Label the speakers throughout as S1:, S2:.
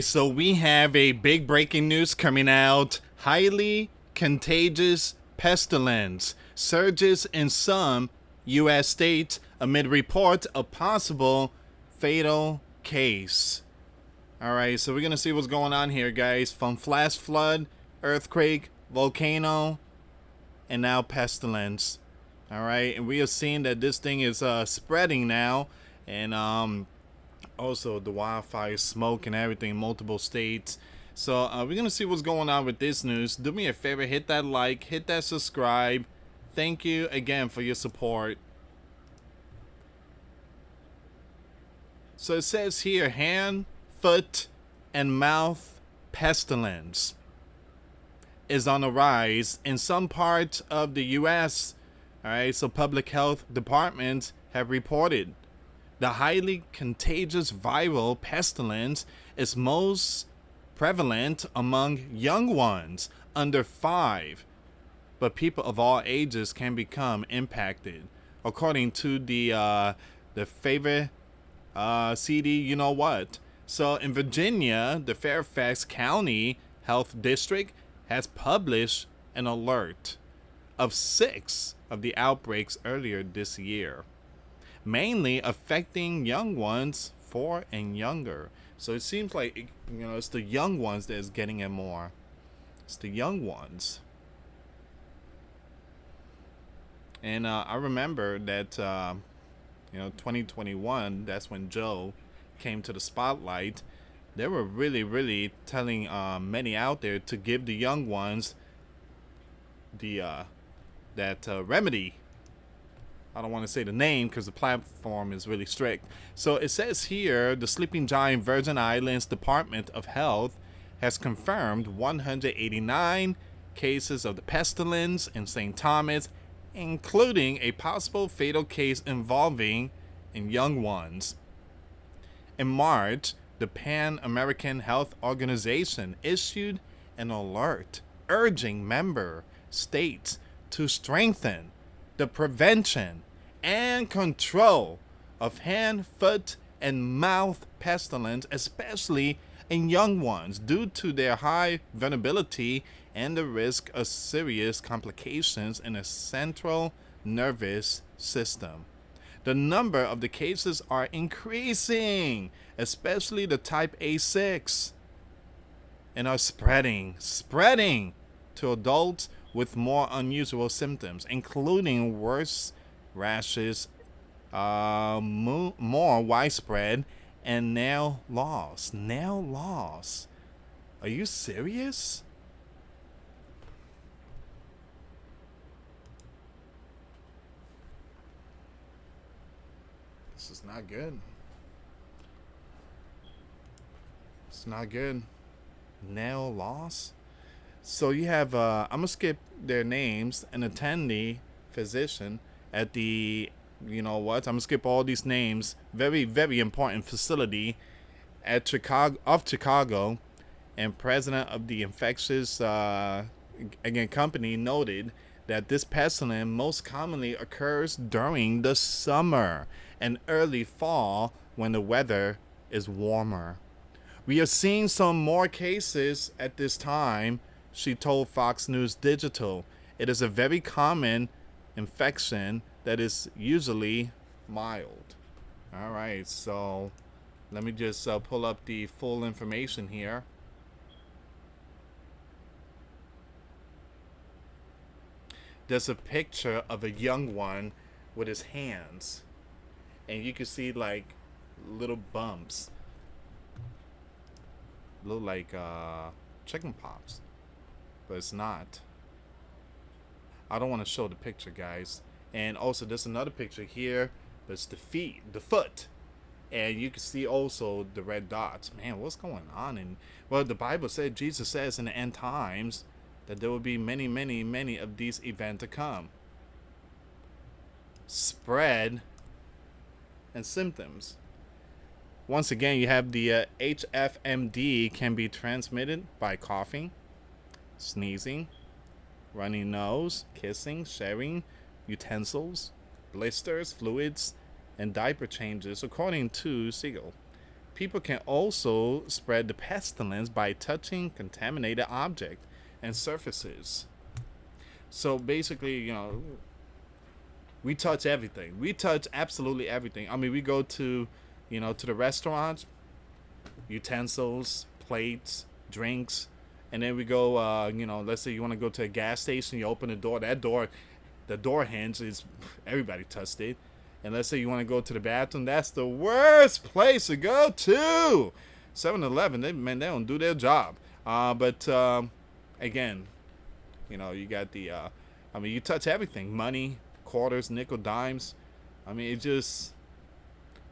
S1: So we have a big breaking news coming out. Highly contagious pestilence surges in some US states amid report of possible fatal case. Alright, so we're going to see what's going on here, guys. From flash flood, earthquake, volcano, and now pestilence. Alright, and we are seeing that this thing is spreading now. And also the wildfire smoke and everything in multiple states. So we're gonna see what's going on with this news. Do me a favor, hit that like, hit that subscribe. Thank you again for your support. So it says here, hand, foot, and mouth pestilence is on the rise in some parts of the US. Alright, so public health departments have reported the highly contagious viral pestilence is most prevalent among young ones under 5, but people of all ages can become impacted, according to the favorite CD. You know what? So in Virginia, the Fairfax County Health District has published an alert of 6 of the outbreaks earlier this year, mainly affecting young ones 4 and younger. So it seems like, it's the young ones that is getting it more. It's the young ones. And I remember that, 2021, that's when Joe came to the spotlight. They were really, really telling many out there to give the young ones that remedy. I don't want to say the name because the platform is really strict. So it says here, the Sleeping Giant Virgin Islands Department of Health has confirmed 189 cases of the pestilence in St. Thomas, including a possible fatal case involving young ones. In March, the Pan American Health Organization issued an alert urging member states to strengthen the prevention and control of hand, foot, and mouth pestilence, especially in young ones, due to their high vulnerability and the risk of serious complications in the central nervous system. The number of the cases are increasing, especially the type A6, and are spreading to adults with more unusual symptoms, including worse rashes, more widespread, and nail loss. Nail loss. Are you serious? This is not good. It's not good. Nail loss. So you have, I'm going to skip their names, an attendee physician at the, I'm going to skip all these names, very, very important facility at Chicago, and president of the infectious, company noted that this pestilence most commonly occurs during the summer and early fall when the weather is warmer. We are seeing some more cases at this time, she told Fox News Digital. It is a very common infection that is usually mild. All right, so let me just pull up the full information here. There's a picture of a young one with his hands, and you can see like little bumps, look like chicken pox, but it's not. I don't want to show the picture, guys. And also there's another picture here, but it's the feet, the foot, and you can see also the red dots. Man, what's going on? And well, the Bible said, Jesus says in the end times that there will be many, many, many of these events to come. Spread and symptoms. Once again, you have the HFMD can be transmitted by coughing, sneezing, runny nose, kissing, sharing utensils, blisters, fluids, and diaper changes, according to Siegel. People can also spread the pestilence by touching contaminated objects and surfaces. So basically, we touch everything. We touch absolutely everything. I mean, we go to the restaurants, utensils, plates, drinks, and then we go, let's say you want to go to a gas station, you open the door. The door hinge is, everybody touched it. And let's say you want to go to the bathroom, that's the worst place to go to. 7-Eleven, they don't do their job. But again, you got you touch everything: money, quarters, nickel, dimes. I mean, it just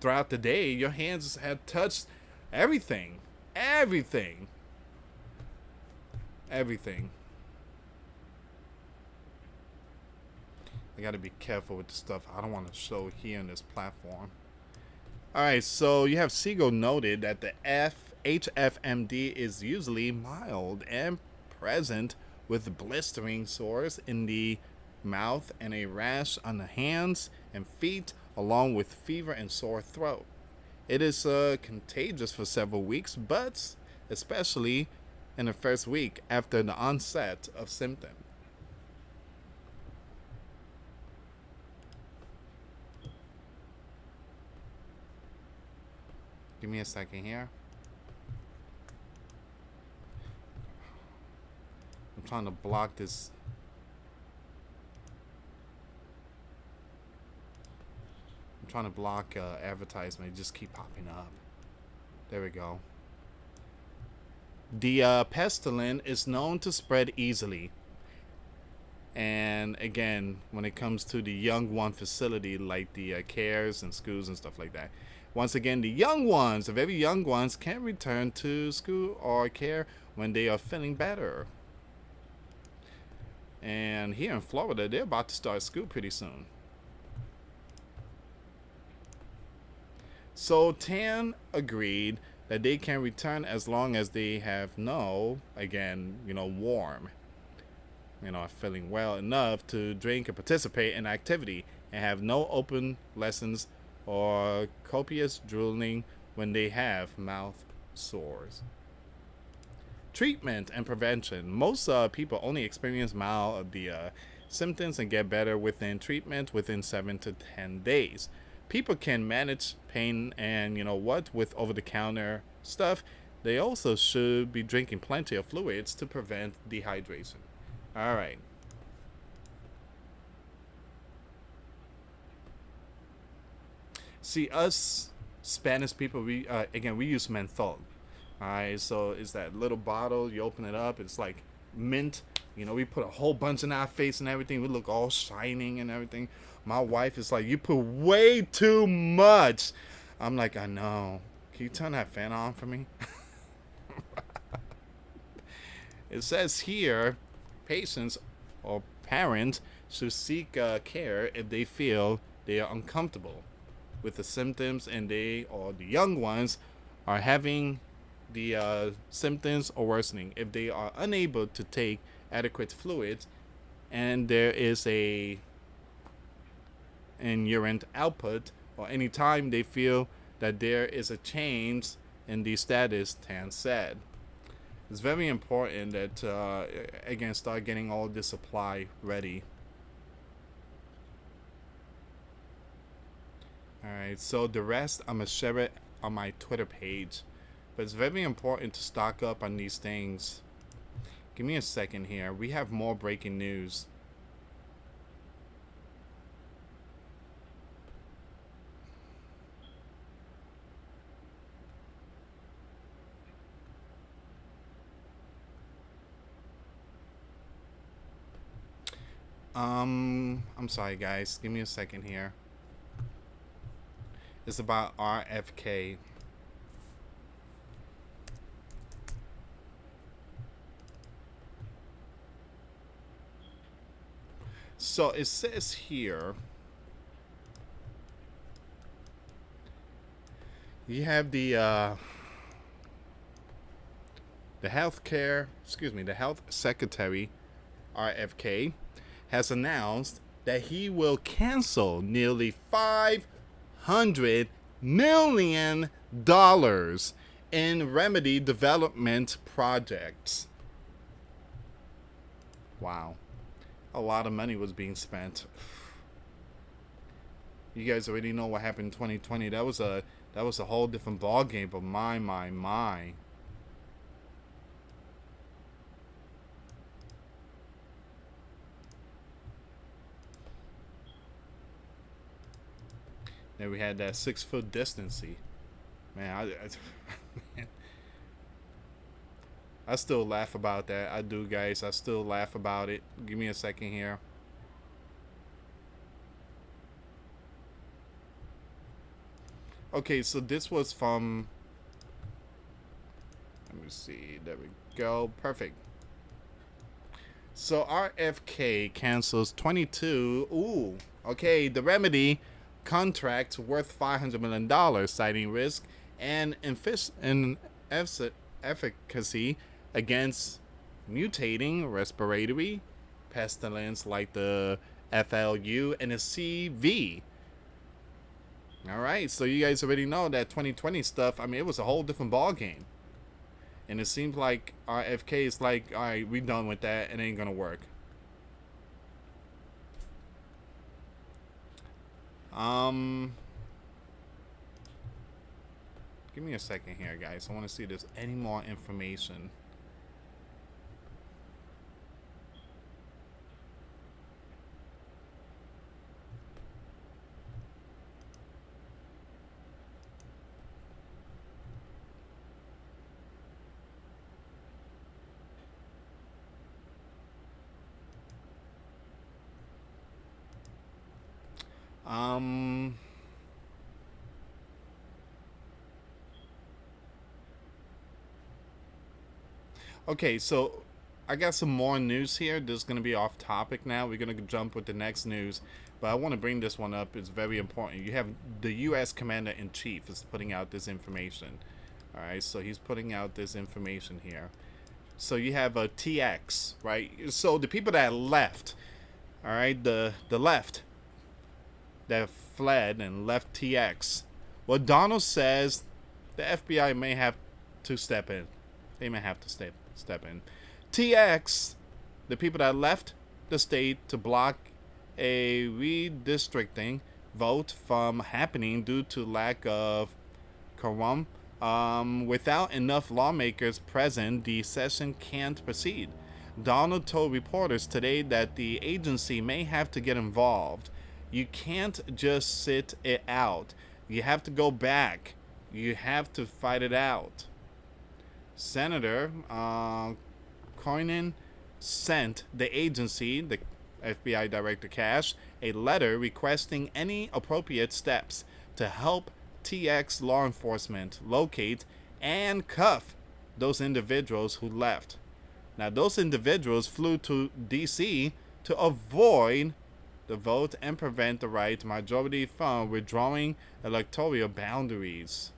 S1: throughout the day, your hands have touched everything, everything. I gotta be careful with the stuff I don't want to show here on this platform. Alright, so you have Siegel noted that the HFMD is usually mild and present with blistering sores in the mouth and a rash on the hands and feet, along with fever and sore throat. It is contagious for several weeks, but especially in the first week after the onset of symptoms. Give me a second here. I'm trying to block this. I'm trying to block advertisement. It just keep popping up. There we go. The pestilence is known to spread easily. And again, when it comes to the young one facility, like the cares and schools and stuff like that. Once again, the young ones, the very young ones, can return to school or care when they are feeling better. And here in Florida, they're about to start school pretty soon. So Tan agreed that they can return as long as they have warm, feeling well enough to drink and participate in activity and have no open lessons or copious drooling when they have mouth sores. Treatment and prevention. Most people only experience mild of the symptoms and get better within treatment within 7 to 10 days. People can manage pain and with over-the-counter stuff. They also should be drinking plenty of fluids to prevent dehydration. All right. See, us Spanish people, we use menthol. All right, so it's that little bottle. You open it up, it's like mint. We put a whole bunch in our face and everything. We look all shining and everything. My wife is like, you put way too much. I'm like, I know. Can you turn that fan on for me? It says here, patients or parents should seek care if they feel they are uncomfortable with the symptoms and they or the young ones are having the symptoms or worsening. If they are unable to take adequate fluids and there is an urine output, or any time they feel that there is a change in the status, Tan said. It's very important that, start getting all this supply ready. Alright, so the rest, I'm going to share it on my Twitter page. But it's very important to stock up on these things. Give me a second here. We have more breaking news. I'm sorry guys, give me a second here. It's about RFK. So it says here, you have the health secretary, RFK, has announced that he will cancel nearly $500 million in remedy development projects. Wow. A lot of money was being spent. You guys already know what happened in 2020. That was a whole different ball game, but my. Then we had that 6-foot distancing. Man, man, I still laugh about that. I do, guys. I still laugh about it. Give me a second here. Okay, so this was from. Let me see. There we go. Perfect. So RFK cancels 22. Ooh. Okay, the remedy contract worth $500 million, citing risk and efficacy against mutating respiratory pestilence like the FLU and the CV. All right, so you guys already know that 2020 stuff. I mean, it was a whole different ball game, and it seems like RFK is like, all right, we done with that. It ain't gonna work. Give me a second here, guys. I want to see if there's any more information. Okay, so I got some more news here. This is going to be off topic now. We're going to jump with the next news, but I want to bring this one up. It's very important. You have the US Commander-in-Chief is putting out this information. All right, so he's putting out this information here. So you have a TX, right? So the people that left, all right, the left that fled and left TX. Well, Donald says the FBI may have to step in. They may have to step in. TX, the people that left the state to block a redistricting vote from happening due to lack of quorum. Without enough lawmakers present, the session can't proceed. Donald told reporters today that the agency may have to get involved. You can't just sit it out. You have to go back. You have to fight it out. Senator Cornyn sent the agency, the FBI Director Cash, a letter requesting any appropriate steps to help TX law enforcement locate and cuff those individuals who left. Now, those individuals flew to D.C. to avoid the vote and prevent the right majority from withdrawing electoral boundaries.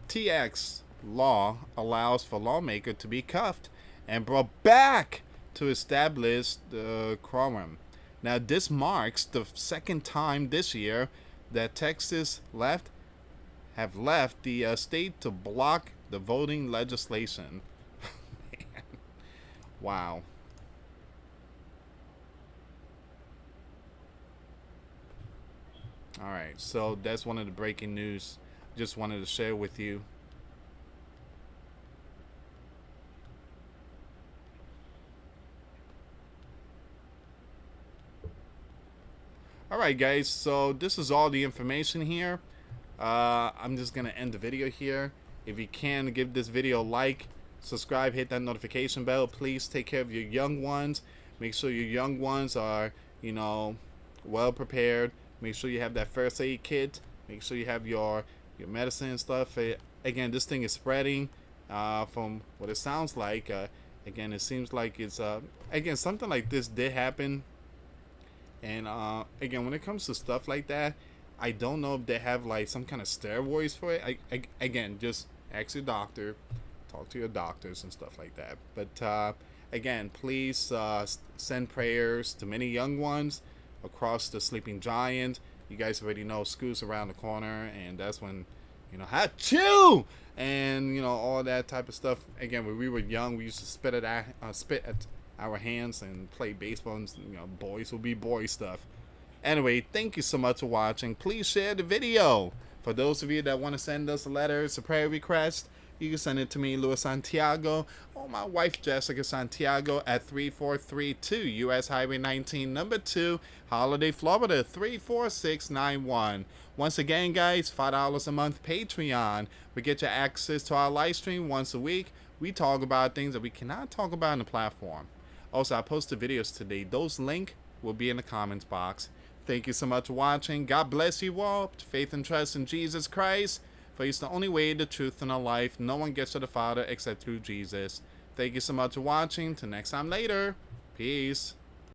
S1: TX law allows for lawmaker to be cuffed and brought back to establish the quorum. Now, this marks the second time this year that Texas have left the state to block the voting legislation. Wow. All right, so that's one of the breaking news. Just wanted to share with you. All right, guys, so this is all the information here. I'm just gonna end the video here. If you can, give this video a like, subscribe, hit that notification bell. Please take care of your young ones. Make sure your young ones are, well prepared. Make sure you have that first aid kit. Make sure you have your medicine and stuff. Again, this thing is spreading from what it sounds like. Again, it seems like it's again, something like this did happen. And again, when it comes to stuff like that, I don't know if they have like some kind of steroids for it. Again, just ask your doctor, talk to your doctors and stuff like that. But again, please send prayers to many young ones across the sleeping giant. You guys already know school's around the corner, and that's when, achoo! And, all that type of stuff. Again, when we were young, we used to spit at our hands and play baseball, and, boys will be boy stuff. Anyway, thank you so much for watching. Please share the video. For those of you that want to send us letters, a prayer request, you can send it to me, US Santiago, or my wife, Jessica Santiago, at 3432 US Highway 19, number 2, Holiday, Florida, 34691. Once again, guys, $5 a month Patreon. We get you access to our live stream once a week. We talk about things that we cannot talk about on the platform. Also, I posted videos today. Those links will be in the comments box. Thank you so much for watching. God bless you all. Faith and trust in Jesus Christ. For He's the only way, the truth, and the life. No one gets to the Father except through Jesus. Thank you so much for watching. Till next time later. Peace.